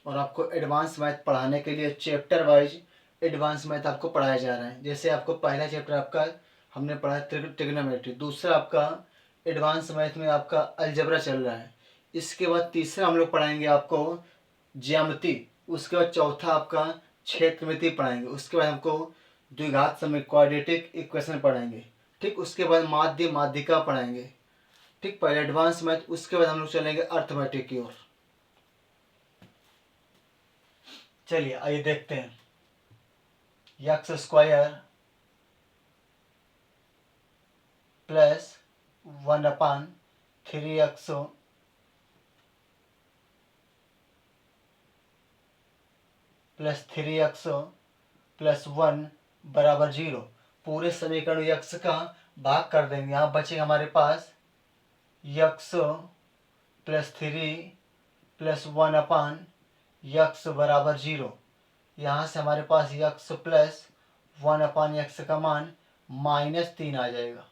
A: और आपको एडवांस मैथ पढ़ाने के लिए चैप्टर वाइज एडवांस मैथ आपको पढ़ाया जा रहा है। जैसे आपको पहला चैप्टर आपका हमने पढ़ा ट्रिग्नोमेट्री, दूसरा आपका एडवांस मैथ में आपका अलजेब्रा चल रहा है, इसके बाद तीसरा हम लोग पढ़ाएंगे आपको ज्यामिति, उसके बाद चौथा आपका क्षेत्रमिति पढ़ाएंगे, उसके बाद हमको द्विघात समय क्वाड्रेटिक इक्वेशन पढ़ाएंगे। ठीक, उसके बाद माध्य माध्यिका पढ़ाएंगे। ठीक, पहले एडवांस मैथ, उसके बाद हम लोग चलेंगे अर्थमेटिक की ओर। चलिए आइए देखते हैं। X square plus 1/3x plus 3x plus 1 बराबर 0। पूरे समीकरण x का भाग कर देंगे। यहाँ बचेगा हमारे पास x प्लस 3 प्लस 1/x बराबर 0। यहाँ से हमारे पास x प्लस 1/x का मान -3 आ जाएगा,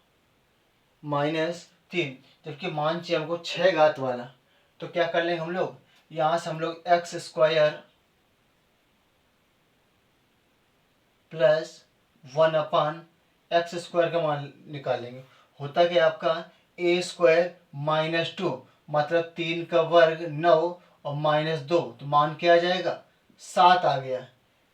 A: -3। जबकि मान चाहिए हमको 6 घात वाला, तो क्या कर लेंगे हम लोग, यहाँ से हम लोग x square plus 1/x square का मान निकालेंगे। होता क्या आपका ए स्क्वायर -2 मतलब 3 का वर्ग 9 और -2, तो मान क्या आ जाएगा 7 आ गया।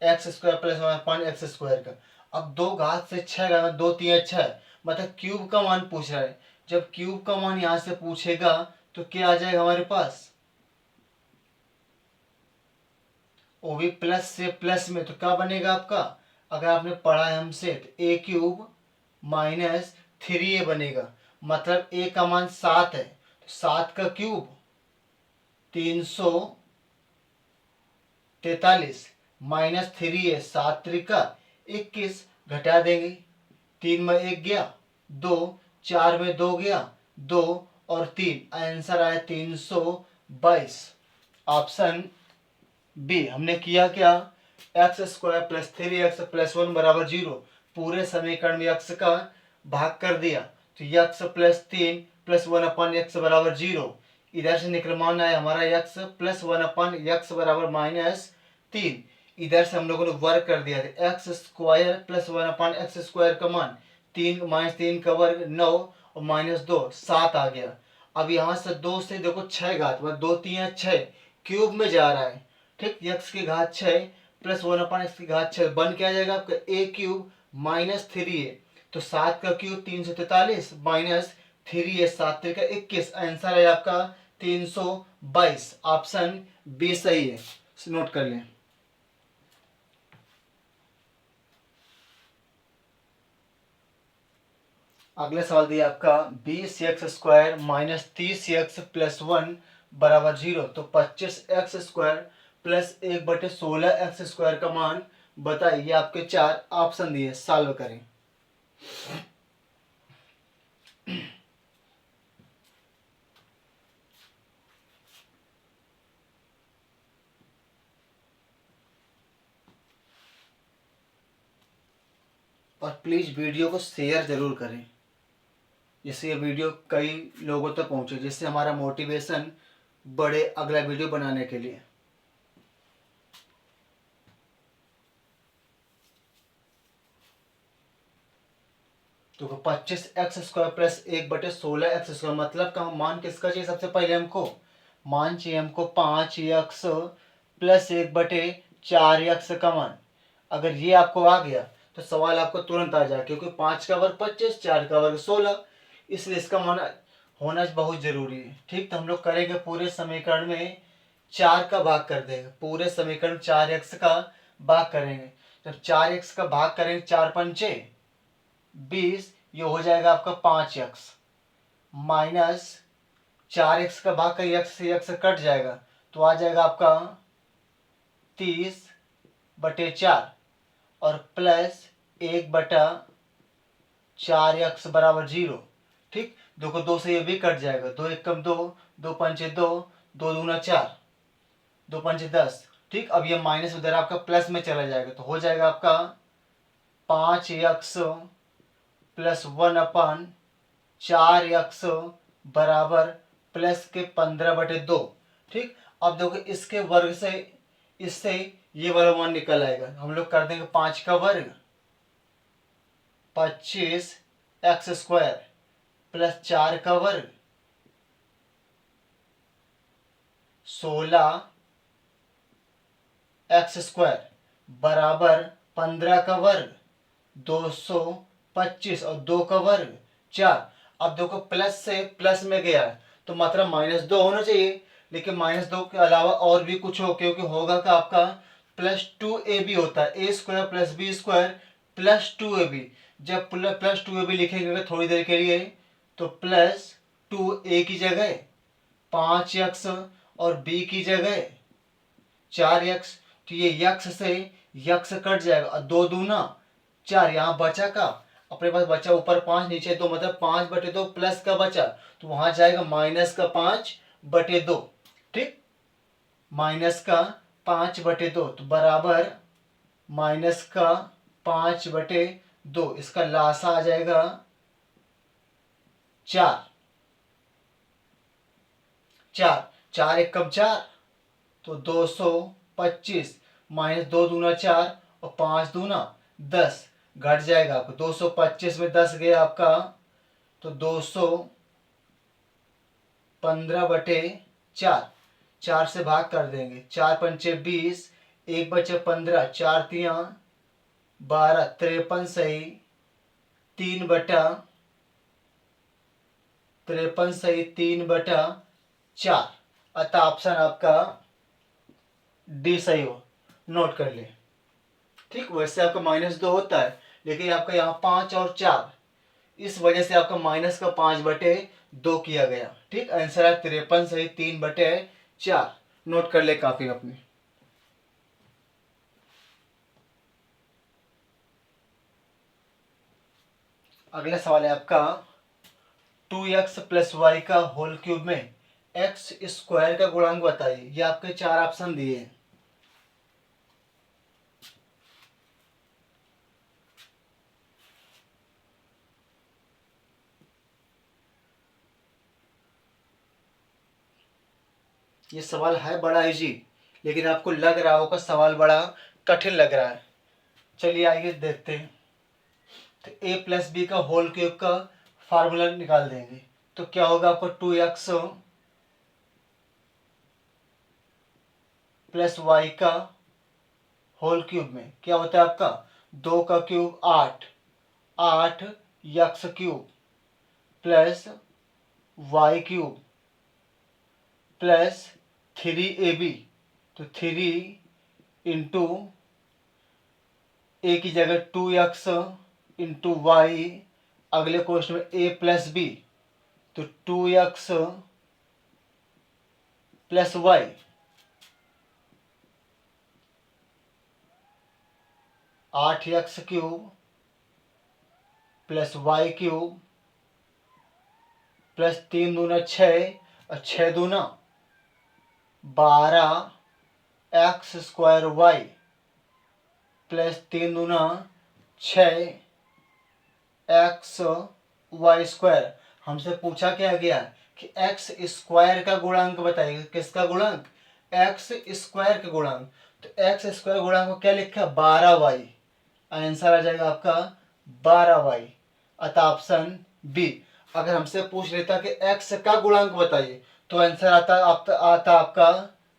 A: X square plus 1/x square का। अब 2 घात से 6 घात 2 3 6 मतलब क्यूब का मान पूछ रहा है। जब क्यूब का मान यहाँ से पूछेगा तो क्या आ जाएगा हमारे पास, वो भी प्लस से प्लस में, तो क्या बनेगा आपका, अगर आपने पढ़ा है हमसे तो a³ -3a बनेगा। मतलब a का मान 7 है तो 7 का क्यूब 343 -3a 7 त्रिका 21, घटा देंगे। 3 में 1 गया 2, 4 में 2 गया 2 और 3, आंसर आया 322, ऑप्शन बी। हमने किया क्या, x square plus 3x plus 1 बराबर 0, पूरे समीकरण में x का भाग कर दिया तो x प्लस 3 प्लस 1/x बराबर 0। इधर से निकल मान आया हमारा x प्लस 1/x बराबर -3। इधर से हम लोगों ने वर्ग कर दिया था, x square plus 1/x square का मान 3 -3 का वर्ग 9 और -2 7 आ गया। अब यहाँ से 2 से देखो 6 घात, मतलब 2 3 6 क्यूब में जा रहा है। ठीक, x की घात 6 प्लस 1/x की घात 6 बन क्या जाएगा आपका a³ -3a, तो 7 का क्यूब 343 -3a 7 त्रिका 21, आंसर है आपका 322, ऑप्शन बी सही है। नोट कर लें। अगला सवाल दिया आपका 20x² -30x प्लस 1 बराबर 0, तो 25x² प्लस 1/16x² का मान बताइए। आपके 4 ऑप्शन दिए, सॉल्व करें। और प्लीज़ वीडियो को शेयर ज़रूर करें, जिससे ये वीडियो कई लोगों तक पहुँचे, जिससे हमारा मोटिवेशन बढ़े अगला वीडियो बनाने के लिए। तो 25x² प्लस 1/16x², मतलब का मान किसका चाहिए सबसे पहले हमको? मान चाहिए हमको 5x प्लस 1/4x का मान। अगर ये आपको आ गया तो सवाल आपको तुरंत आ जाए, क्योंकि 5 का वर्ग 25, 4 का वर्ग 16, इसलिए इसका मान होना बहुत जरूरी है। ठीक, तो हम लोग करेंगे पूरे समीकरण में 4 का भाग कर देंगे, पूरे समीकरण 4x का भाग करेंगे। जब 4x का भाग करेंगे, 4 पंचे 20, ये हो जाएगा आपका 5x माइनस 4x का भाग कर x से x कट जाएगा, तो आ जाएगा आपका 30/4 और प्लस 1/4x बराबर 0। ठीक, देखो 2 से ये भी कट जाएगा, 2 एक कम 2, 2 पंचे 2, 2 दूना 4, 2 पंचे 10। ठीक, अब ये माइनस उधर आपका प्लस में चला जाएगा, तो हो जाएगा आपका 5x प्लस 1/4x बराबर प्लस के 15/2। ठीक, अब देखो इसके वर्ग से इससे ये वाला मान निकल आएगा, हम लोग कर देंगे 5 का वर्ग 25x² प्लस 4 का वर्ग 16x² बराबर 15 का वर्ग 225 और 2 का वर्ग 4। अब देखो प्लस से प्लस में गया है, तो मतलब -2 होना चाहिए, लेकिन -2 के अलावा और भी कुछ हो, क्योंकि होगा का आपका +2ab होता है, a² plus b² plus 2ab। जब प्लस 2ab लिखेंगे थोड़ी देर के लिए, तो +2a की जगह 5x और b की जगह 4x, तो ये यक्स से यक्स कट जाएगा और 2 दूना 4, यहाँ बचा का अपने पास बचा ऊपर 5 नीचे 2, मतलब 5/2 प्लस का बचा, तो वहां जाएगा -5/2। ठीक, -5/2 तो बराबर -5/2, इसका लासा आ जाएगा 4। 4 एक कम 4, तो 225 -2 दूना 4 और 5 दूना 10, घट जाएगा आपको 225 में 10 गया आपका, तो 215/4, 4 से भाग कर देंगे, 4 पंचे 20, 1 बचे 15, 4 तिया 12, 53 सही 3/4, अतः ऑप्शन आपका डी सही हो, नोट कर ले। ठीक, वैसे आपका -2 होता है, लेकिन आपका यहाँ 5 और 4, इस वजह से आपका -5/2 किया गया। ठीक, आंसर है 53 सही 3/4, नोट कर ले काफी अपने। अगला सवाल है आपका 2x प्लस वाई का होल क्यूब में x² का गुणांक बताइए। ये आपके 4 ऑप्शन दिए हैं। ये सवाल है बड़ा इजी, लेकिन आपको लग रहा होगा सवाल बड़ा कठिन लग रहा है। चलिए आइए देखते हैं। तो a प्लस बी का होल क्यूब का फार्मूला निकाल देंगे, तो क्या होगा आपको 2x प्लस वाई का होल क्यूब में क्या होता है आपका 2 का cube 8, 8x³ plus y cube plus 3ab, तो 3 इंटू ए की जगह 2x इंटू वाई, अगले क्वेश्चन में a प्लस बी, तो 2x plus y 8x³ plus y cube plus 3 दूना 6 और 6 दूना 12x² वाई प्लस 3 दूना 6 एक्स वाई स्क्वायर। हमसे पूछा क्या गया कि एक्स स्क्वायर का गुणांक बताइए। किसका गुणांक? एक्स स्क्वायर का गुणांक। तो एक्स स्क्वायर गुणांक को क्या लिखा है? 12y। आंसर आ जाएगा आपका 12y। अतः ऑप्शन बी। अगर हमसे पूछ लेता कि एक्स का गुणांक बताइए तो आंसर आता आपका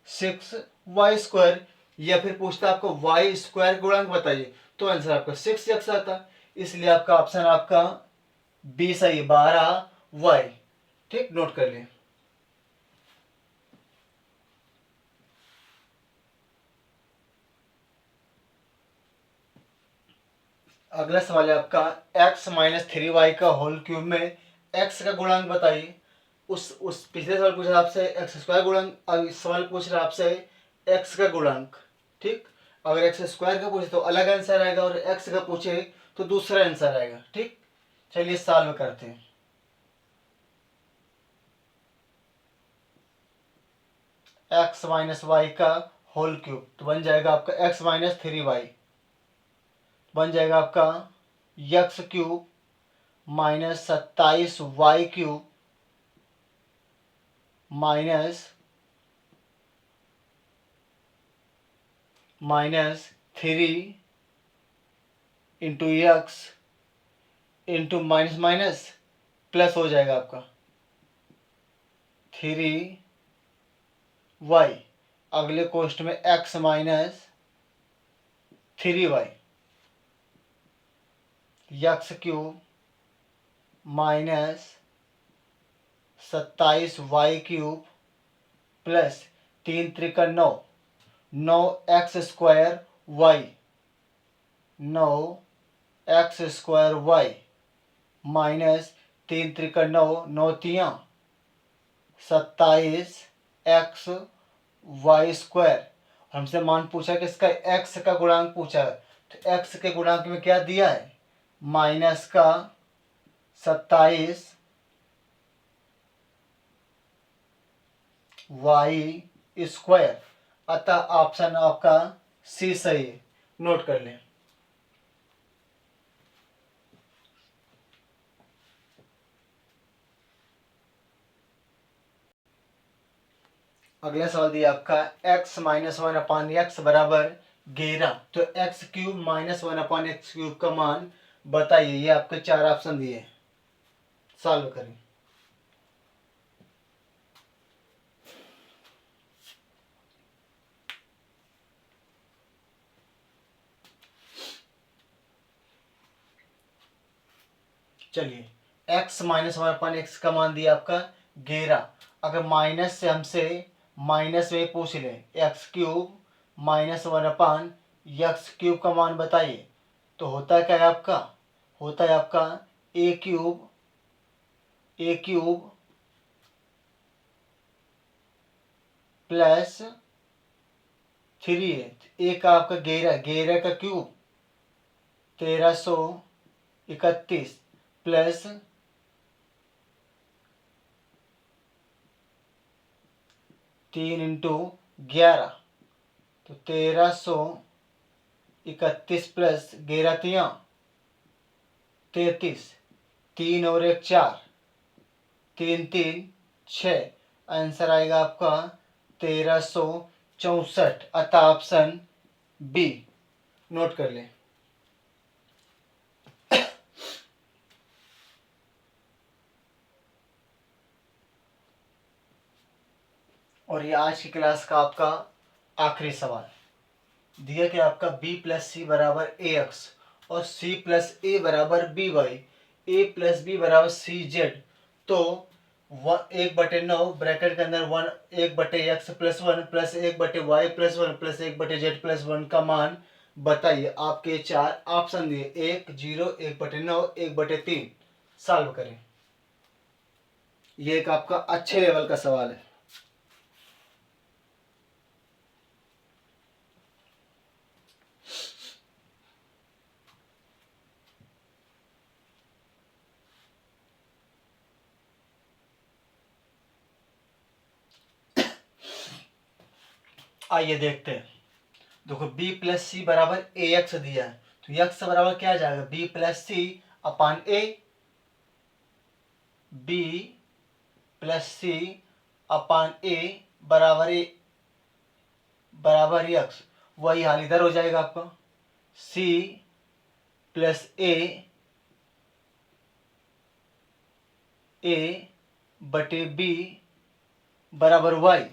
A: 6y स्क्वायर। या फिर पूछता आपको वाई स्क्वायर गुणांक बताइए तो आंसर आपका 6x आता। इसलिए आपका ऑप्शन आपका बी सही, 12y। ठीक, नोट कर लिए। अगला सवाल है आपका x माइनस 3y का होल क्यूब में x का गुणांक बताइए। उस पिछले सवाल पूछ रहा आपसे एक्स स्क्वायर गुणांक, अब इस सवाल पूछ रहा आपसे x का गुणांक। ठीक, अगर एक्स स्क्वायर का पूछे तो अलग आंसर आएगा और x का पूछे तो दूसरा आंसर आएगा। ठीक, चलिए सॉल्व करते हैं। x माइनस वाई का होल क्यूब तो बन जाएगा आपका x माइनस 3y, बन जाएगा आपका x cube minus 27y cube minus 3 into x into minus minus plus हो जाएगा आपका 3y। अगले कोष्ट में x minus 3y, x cube minus 27y cube plus 3 Trika 9, 9x square y, 9x square y minus 3 Trika 9, 9 तिया 27x वाई स्क्वायर। हमसे मान पूछा कि इसका x का गुणांक पूछा है तो x के गुणांक में क्या दिया है? माइनस का 27 वाई स्क्वायर। अतः ऑप्शन आपका सी सही है, नोट कर लें। अगला सवाल दिया आपका x माइनस 1/x बराबर 11। तो x cube minus 1/x cube का मान बताइए। ये आपके 4 ऑप्शन दिए, सॉल्व करें। चलिए, x माइनस 1/x का मान दिया आपका 11। अगर माइनस से हमसे माइनस में पूछ लें x cube minus 1/x cube का मान बताइए तो होता क्या है आपका? होता है आपका ए क्यूब प्लस 3 ए का आपका 11 का क्यूब 1331 प्लस 3 इंटू 11 तो 1331 प्लस 11 तिया 33, 3 और 1 4, 3 3 6। आंसर आएगा आपका 1364। अतः ऑप्शन बी, नोट कर लें। और ये आज की क्लास का आपका आखिरी सवाल दिया कि आपका b प्लस सी बराबर ए एक्स और c प्लस ए बराबर बी वाई, ए प्लस बी बराबर सी जेड। तो 1/9 ब्रैकेट के अंदर 1/x plus 1 plus 1/y plus 1 plus 1/z plus 1 का मान बताइए। आपके 4 ऑप्शन दिए 1, 0, 1/9, 1/3। सॉल्व करें। ये एक आपका अच्छे लेवल का सवाल है। आइए देखते हैं। देखो b प्लस सी बराबर ए एक्स दिया है तो यक्स बराबर क्या आ जाएगा? b प्लस सी अपान ए, बी प्लस सी अपान ए बराबर एक्स। वही हाल इधर हो जाएगा आपका, सी प्लस ए बटे बी बराबर वाई,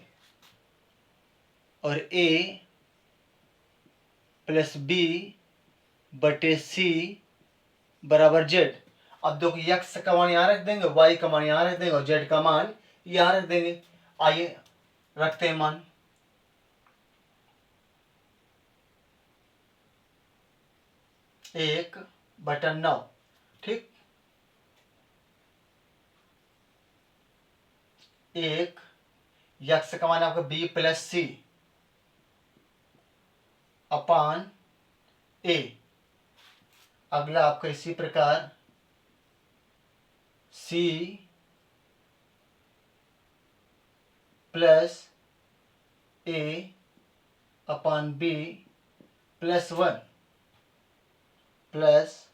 A: और ए प्लस बी बटे सी बराबर जेड। अब देखो यक्स का मान यहाँ रख देंगे, वाई का मान यहाँ रख देंगे और जेड का मान यहाँ रख देंगे। आइए रखते हैं मान। एक बटा 9, ठीक। एक यक्स का मान आपका बी प्लस सी अपान ए। अगला आपका इसी प्रकार सी प्लस ए अपान बी प्लस 1 प्लस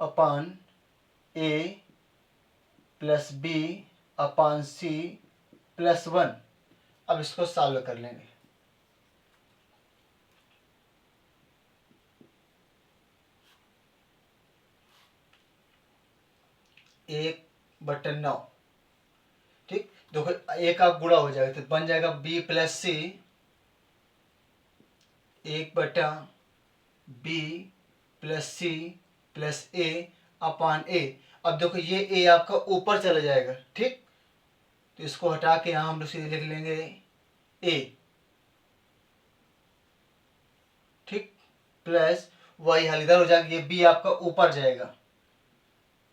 A: अपान ए प्लस बी अपान सी प्लस 1। अब इसको सॉल्व कर लेंगे। एक बटा 9, ठीक। देखो एक आप गुणा हो जाएगा तो बन जाएगा बी प्लस सी, एक बटा बी प्लस सी प्लस ए अपान ए। अब देखो ये ए आपका ऊपर चला जाएगा, ठीक। तो इसको हटा के यहाँ हम सीधे लिख लेंगे ए, ठीक, प्लस वाई हल इधर हो जाएगा, ये बी आपका ऊपर जाएगा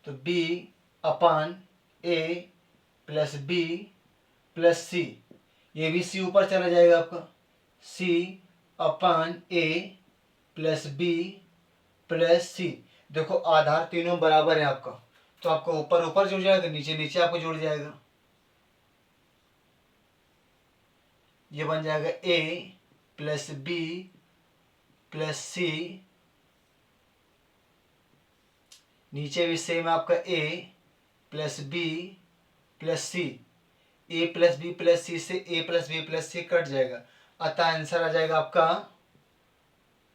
A: तो बी अपान ए प्लस बी प्लस सी, ये भी सी ऊपर चला जाएगा आपका, सी अपान ए प्लस बी प्लस सी। देखो आधार तीनों बराबर है आपका, तो आपका ऊपर ऊपर जुड़ जाएगा, नीचे नीचे आपको जुड़ जाएगा। ये बन जाएगा ए प्लस बी प्लस सी, नीचे भी सेम आपका A plus B plus C. A plus B plus सी से ए प्लस बी प्लस सी कट जाएगा, अतः आंसर आ जाएगा आपका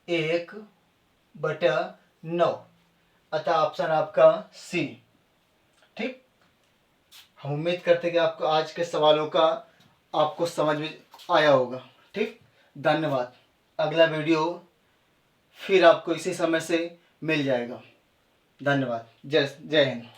A: 1/9। अतः ऑप्शन आपका सी, ठीक। हम उम्मीद करते हैं कि आपको आज के सवालों का आपको समझ में आया होगा, ठीक। धन्यवाद। अगला वीडियो फिर आपको इसी समय से मिल जाएगा। धन्यवाद। जय हिंद।